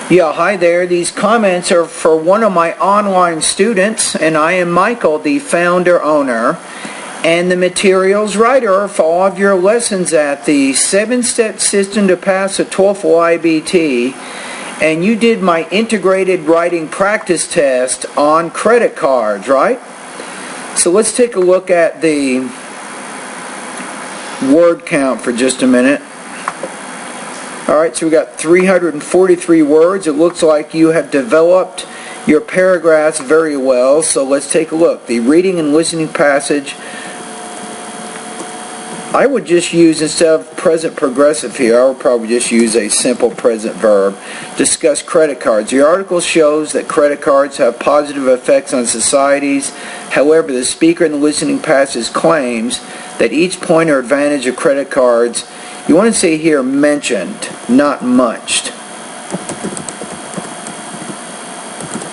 Yeah, hi there. These comments are for one of my online students, and I am Michael, the founder, owner, and the materials writer for all of your lessons at the 7-step system to pass a TOEFl IBT. And you did my integrated writing practice test on credit cards, right? So let's take a look at the word count for just a minute. Alright, so we got 343 words. It looks like you have developed your paragraphs very well. So let's take a look. The reading and listening passage, I would just use, instead of present progressive here, I would probably just use a simple present verb. Discuss credit cards. The article shows that credit cards have positive effects on societies. However, the speaker in the listening passage claims that each point or advantage of credit cards, you want to say here mentioned, not munched.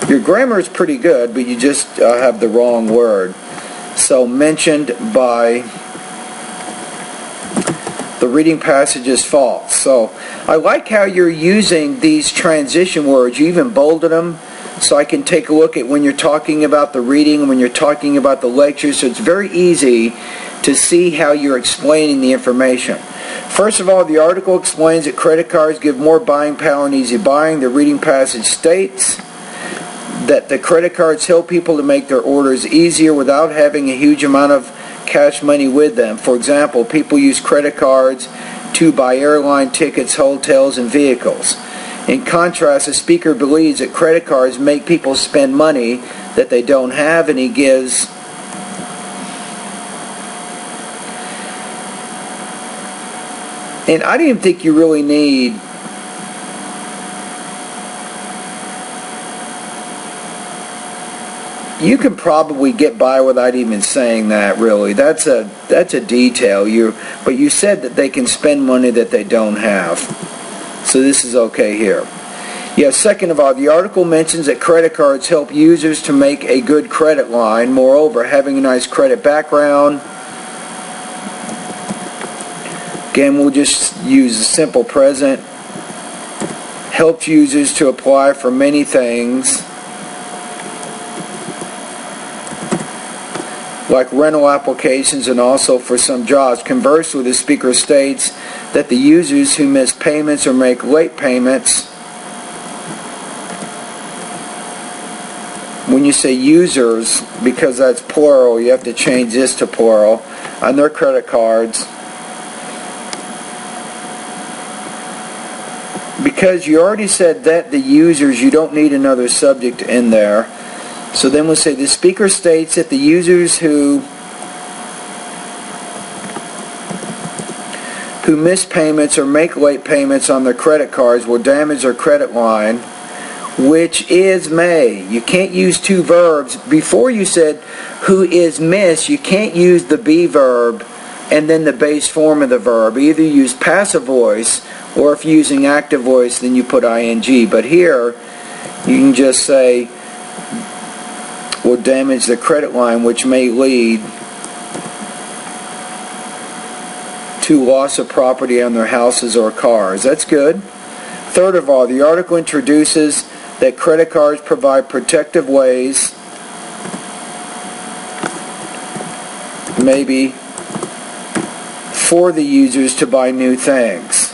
Your grammar is pretty good, but you just have the wrong word. So mentioned by the reading passage is false. So I like how you're using these transition words. You even bolded them so I can take a look at when you're talking about the reading and when you're talking about the lecture. So it's very easy to see how you're explaining the information. First of all, the article explains that credit cards give more buying power and easy buying. The reading passage states that the credit cards help people to make their orders easier without having a huge amount of cash money with them. For example, people use credit cards to buy airline tickets, hotels, and vehicles. In contrast, the speaker believes that credit cards make people spend money that they don't have, and he gives and I don't even think you really need you can probably get by without even saying that, really. That's a detail. But you said that they can spend money that they don't have. So this is okay here. Yeah, second of all, the article mentions that credit cards help users to make a good credit line. Moreover, having a nice credit background, again, we'll just use a simple present, helps users to apply for many things, like rental applications and also for some jobs. Conversely, the speaker states that the users who miss payments or make late payments, when you say users, because that's plural, you have to change this to plural, on their credit cards, because you already said that the users, you don't need another subject in there. So then we'll say the speaker states that the users who miss payments or make late payments on their credit cards will damage their credit line, which is may. You can't use two verbs. Before you said who is miss, you can't use the be verb and then the base form of the verb. Either use passive voice, or if you're using active voice, then you put ing. But here, you can just say will damage the credit line, which may lead to loss of property on their houses or cars. That's good. Third of all, the article introduces that credit cards provide protective ways, maybe, for the users to buy new things.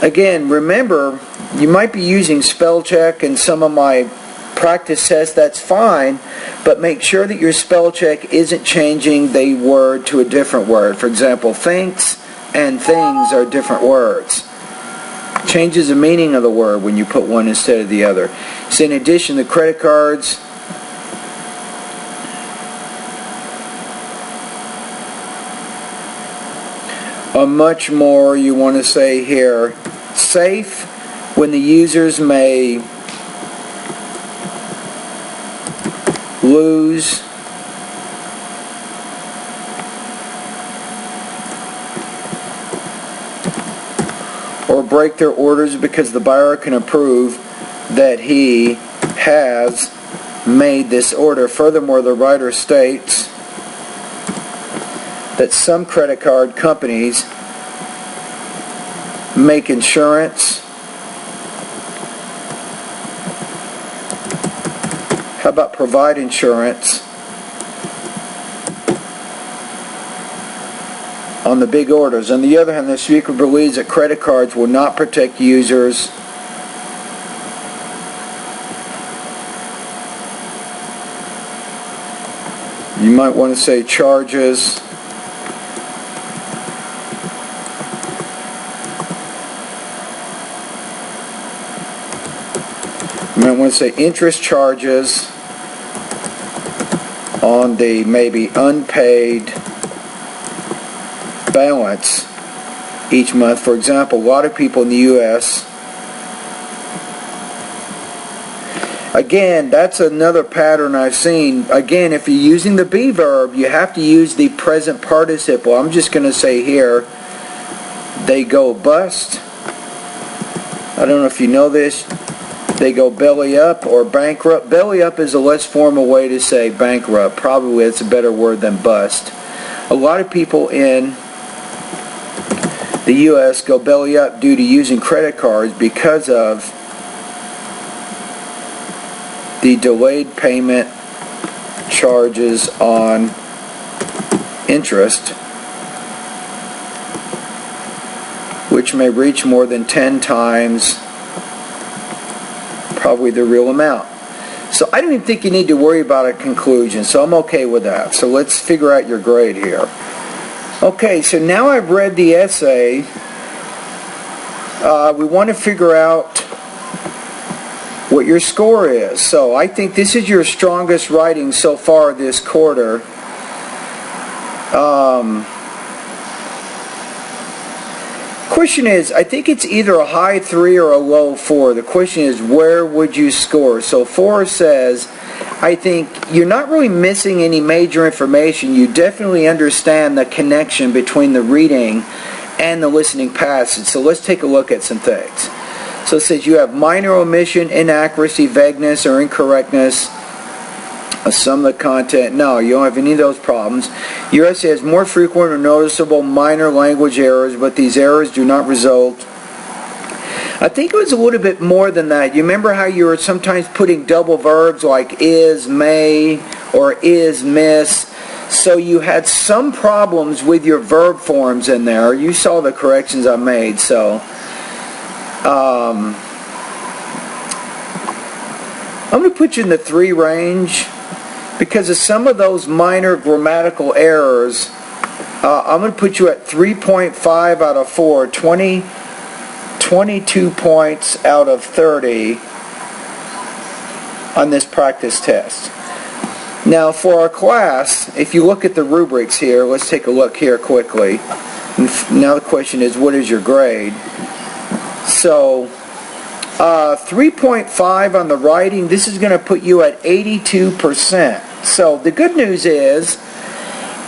Again, remember, you might be using spell check and some of my practice tests, that's fine, but make sure that your spell check isn't changing the word to a different word. For example, thinks and things are different words. Changes the meaning of the word when you put one instead of the other. So in addition, the credit cards are much more, you want to say here, safe when the users may lose or break their orders because the buyer can prove that he has made this order. Furthermore, the writer states that some credit card companies make insurance How about provide insurance on the big orders? On the other hand, the speaker believes that credit cards will not protect users You might want to say charges. You might want to say interest charges on the maybe unpaid balance each month. For example, a lot of people in the U.S. Again, that's another pattern I've seen. Again, if you're using the be verb, you have to use the present participle. I'm just going to say here, they go bust. I don't know if you know this. They go belly up or bankrupt. Belly up is a less formal way to say bankrupt. Probably it's a better word than bust. A lot of people in the U.S. go belly up due to using credit cards because of the delayed payment charges on interest, which may reach more than 10 times probably the real amount. So I don't even think you need to worry about a conclusion, so I'm okay with that. So let's figure out your grade here. Okay, so now I've read the essay. We want to figure out what your score is. So I think this is your strongest writing so far this quarter. Question is, I think it's either a high 3 or a low 4. The question is, where would you score? So 4 says, I think you're not really missing any major information. You definitely understand the connection between the reading and the listening passage. So let's take a look at some things. So it says you have minor omission, inaccuracy, vagueness, or incorrectness of some of the content. No, you don't have any of those problems. Your essay has more frequent or noticeable minor language errors, but these errors do not result. I think it was a little bit more than that. You remember how you were sometimes putting double verbs like is, may, or is, miss. So you had some problems with your verb forms in there. You saw the corrections I made, so I'm going to put you in the 3 range because of some of those minor grammatical errors. I'm going to put you at 3.5 out of 4, 22 points out of 30 on this practice test. Now for our class, if you look at the rubrics here, let's take a look here quickly. Now the question is, what is your grade? So 3.5 on the writing, this is going to put you at 82%. So the good news is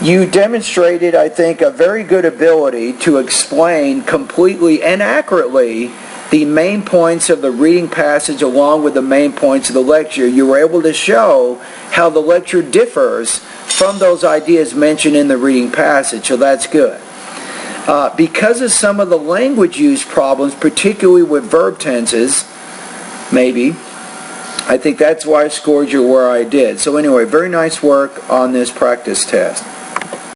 you demonstrated, I think, a very good ability to explain completely and accurately the main points of the reading passage along with the main points of the lecture. You were able to show how the lecture differs from those ideas mentioned in the reading passage, so that's good. Because of some of the language use problems, particularly with verb tenses, maybe, I think that's why I scored you where I did. So anyway, very nice work on this practice test.